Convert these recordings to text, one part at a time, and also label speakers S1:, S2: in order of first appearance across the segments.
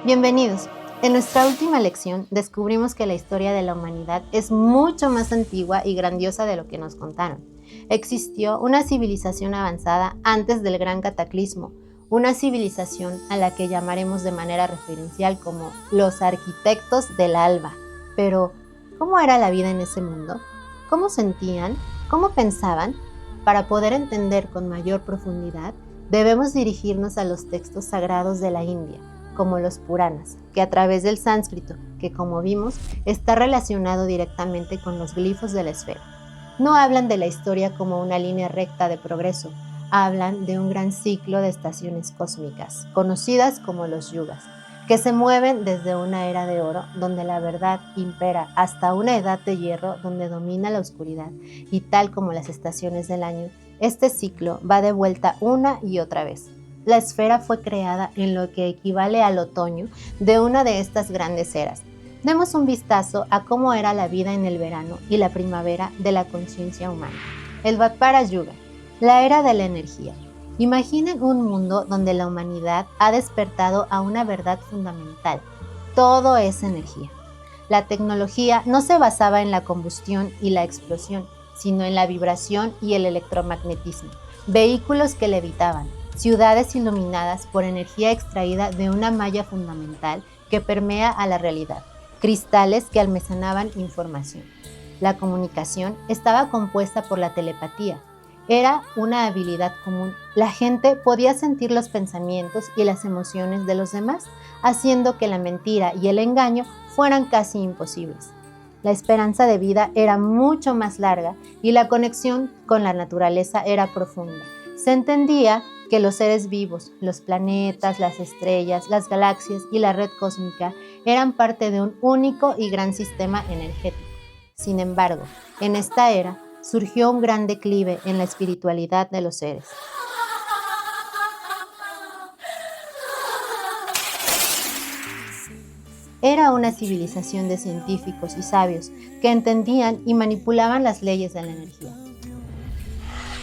S1: Bienvenidos. En nuestra última lección descubrimos que la historia de la humanidad es mucho más antigua y grandiosa de lo que nos contaron. Existió una civilización avanzada antes del gran cataclismo, una civilización a la que llamaremos de manera referencial como los arquitectos del alba. Pero, ¿cómo era la vida en ese mundo? ¿Cómo sentían? ¿Cómo pensaban? Para poder entender con mayor profundidad, debemos dirigirnos a los textos sagrados de la India, como los Puranas, que a través del sánscrito, que como vimos, está relacionado directamente con los glifos de la esfera. No hablan de la historia como una línea recta de progreso, hablan de un gran ciclo de estaciones cósmicas, conocidas como los yugas, que se mueven desde una era de oro, donde la verdad impera, hasta una edad de hierro, donde domina la oscuridad, y tal como las estaciones del año, este ciclo va de vuelta una y otra vez. La esfera fue creada en lo que equivale al otoño de una de estas grandes eras. Demos un vistazo a cómo era la vida en el verano y la primavera de la conciencia humana. El Dvapara Yuga, la era de la energía. Imaginen un mundo donde la humanidad ha despertado a una verdad fundamental. Todo es energía. La tecnología no se basaba en la combustión y la explosión, sino en la vibración y el electromagnetismo. Vehículos que levitaban, ciudades iluminadas por energía extraída de una malla fundamental que permea a la realidad, cristales que almacenaban información. La comunicación estaba compuesta por la telepatía. Era una habilidad común. La gente podía sentir los pensamientos y las emociones de los demás, haciendo que la mentira y el engaño fueran casi imposibles. La esperanza de vida era mucho más larga y la conexión con la naturaleza era profunda. Se entendía que los seres vivos, los planetas, las estrellas, las galaxias y la red cósmica eran parte de un único y gran sistema energético. Sin embargo, en esta era surgió un gran declive en la espiritualidad de los seres. Era una civilización de científicos y sabios que entendían y manipulaban las leyes de la energía.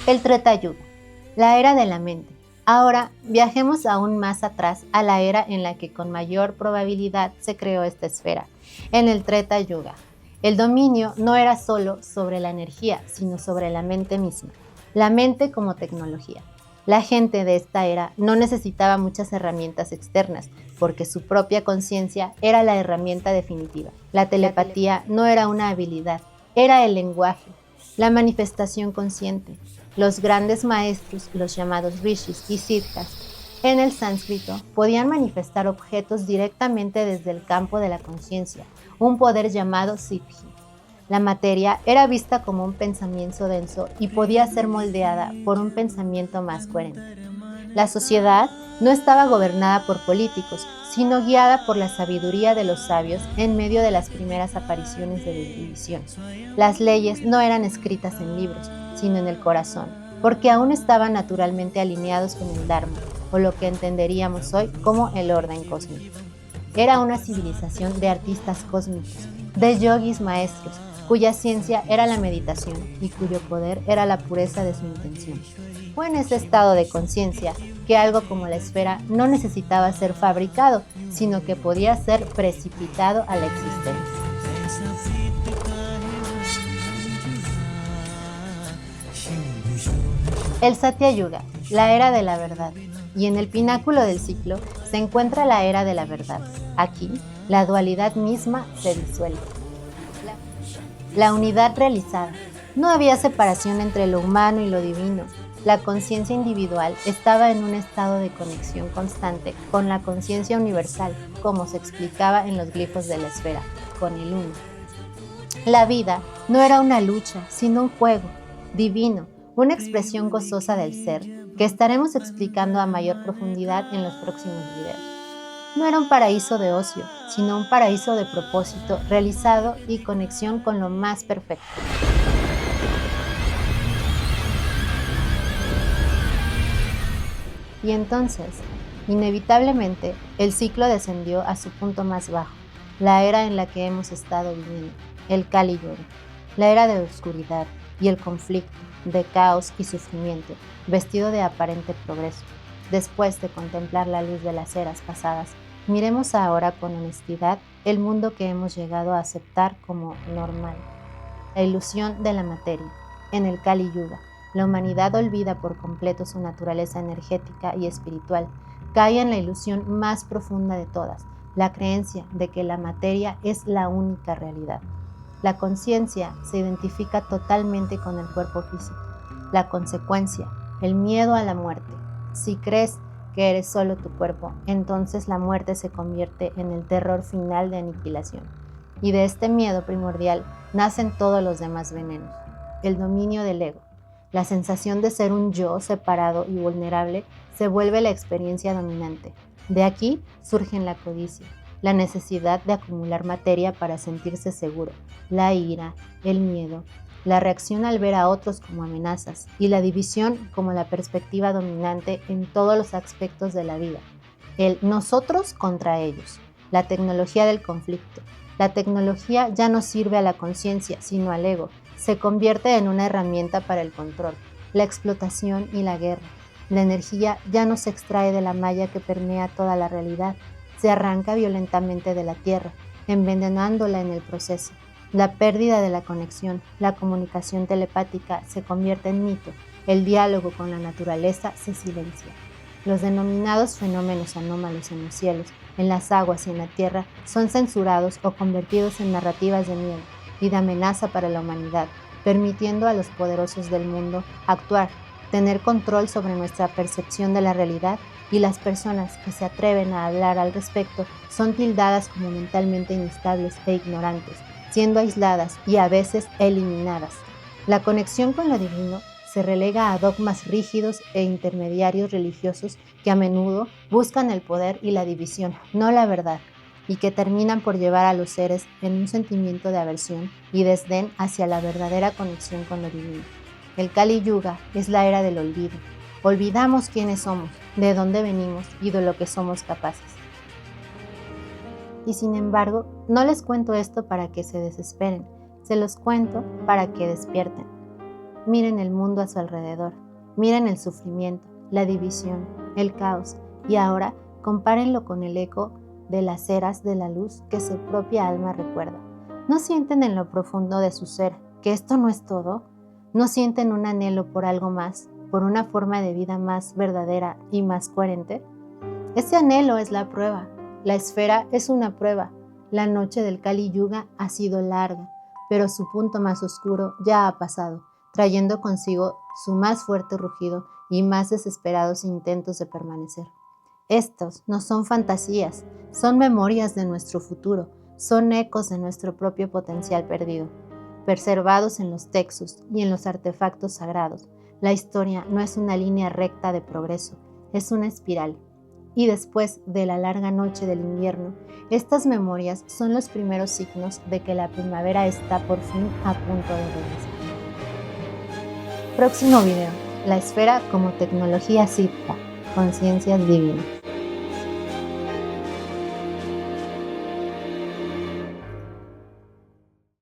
S1: El Treta Yuga, la era de la mente. Ahora viajemos aún más atrás a la era en la que con mayor probabilidad se creó esta esfera, en el Treta Yuga. El dominio no era solo sobre la energía, sino sobre la mente misma, la mente como tecnología. La gente de esta era no necesitaba muchas herramientas externas, porque su propia conciencia era la herramienta definitiva. La telepatía no era una habilidad, era el lenguaje, la manifestación consciente. Los grandes maestros, los llamados rishis y siddhas, en el sánscrito, podían manifestar objetos directamente desde el campo de la conciencia, un poder llamado siddhi. La materia era vista como un pensamiento denso y podía ser moldeada por un pensamiento más coherente. La sociedad no estaba gobernada por políticos, sino guiada por la sabiduría de los sabios en medio de las primeras apariciones de división. Las leyes no eran escritas en libros, sino en el corazón, porque aún estaban naturalmente alineados con el Dharma, o lo que entenderíamos hoy como el orden cósmico. Era una civilización de artistas cósmicos, de yogis maestros, cuya ciencia era la meditación y cuyo poder era la pureza de su intención. Fue en ese estado de conciencia que algo como la esfera no necesitaba ser fabricado, sino que podía ser precipitado a la existencia. El Satya Yuga, la era de la verdad, y en el pináculo del ciclo se encuentra la era de la verdad. Aquí, la dualidad misma se disuelve. La unidad realizada. No había separación entre lo humano y lo divino. La conciencia individual estaba en un estado de conexión constante con la conciencia universal, como se explicaba en los glifos de la esfera, con el uno. La vida no era una lucha, sino un juego divino, una expresión gozosa del ser, que estaremos explicando a mayor profundidad en los próximos videos. No era un paraíso de ocio, sino un paraíso de propósito realizado y conexión con lo más perfecto. Y entonces, inevitablemente, el ciclo descendió a su punto más bajo, la era en la que hemos estado viviendo, el Kali Yuga, la era de oscuridad y el conflicto, de caos y sufrimiento, vestido de aparente progreso. Después de contemplar la luz de las eras pasadas, Miremos ahora con honestidad el mundo que hemos llegado a aceptar como normal. La ilusión de la materia. En el Kali Yuga, la humanidad olvida por completo su naturaleza energética y espiritual. Cae en la ilusión más profunda de todas, la creencia de que la materia es la única realidad. La conciencia se identifica totalmente con el cuerpo físico. La consecuencia, el miedo a la muerte. Si crees que eres solo tu cuerpo, entonces la muerte se convierte en el terror final de aniquilación. Y de este miedo primordial nacen todos los demás venenos. El dominio del ego. La sensación de ser un yo separado y vulnerable se vuelve la experiencia dominante. De aquí surge la codicia, la necesidad de acumular materia para sentirse seguro, la ira, el miedo, la reacción al ver a otros como amenazas y la división como la perspectiva dominante en todos los aspectos de la vida. El nosotros contra ellos, la tecnología del conflicto. La tecnología ya no sirve a la conciencia, sino al ego. Se convierte en una herramienta para el control, la explotación y la guerra. La energía ya no se extrae de la malla que permea toda la realidad, se arranca violentamente de la tierra, envenenándola en el proceso. La pérdida de la conexión, la comunicación telepática se convierte en mito, el diálogo con la naturaleza se silencia. Los denominados fenómenos anómalos en los cielos, en las aguas y en la tierra son censurados o convertidos en narrativas de miedo y de amenaza para la humanidad, permitiendo a los poderosos del mundo actuar, tener control sobre nuestra percepción de la realidad, y las personas que se atreven a hablar al respecto son tildadas como mentalmente inestables e ignorantes, siendo aisladas y a veces eliminadas. La conexión con lo divino se relega a dogmas rígidos e intermediarios religiosos que a menudo buscan el poder y la división, no la verdad, y que terminan por llevar a los seres en un sentimiento de aversión y desdén hacia la verdadera conexión con lo divino. El Kali Yuga es la era del olvido. Olvidamos quiénes somos, de dónde venimos y de lo que somos capaces. Y sin embargo, no les cuento esto para que se desesperen, se los cuento para que despierten. Miren el mundo a su alrededor, miren el sufrimiento, la división, el caos, y ahora compárenlo con el eco de las eras de la luz que su propia alma recuerda. ¿No sienten en lo profundo de su ser que esto no es todo? ¿No sienten un anhelo por algo más, por una forma de vida más verdadera y más coherente? Ese anhelo es la prueba. La esfera es una prueba. La noche del Kali Yuga ha sido larga, pero su punto más oscuro ya ha pasado, trayendo consigo su más fuerte rugido y más desesperados intentos de permanecer. Estos no son fantasías, son memorias de nuestro futuro, son ecos de nuestro propio potencial perdido, preservados en los textos y en los artefactos sagrados. La historia no es una línea recta de progreso, es una espiral. Y después de la larga noche del invierno, estas memorias son los primeros signos de que la primavera está por fin a punto de regresar. Próximo video: la esfera como tecnología Siddha, conciencias divinas.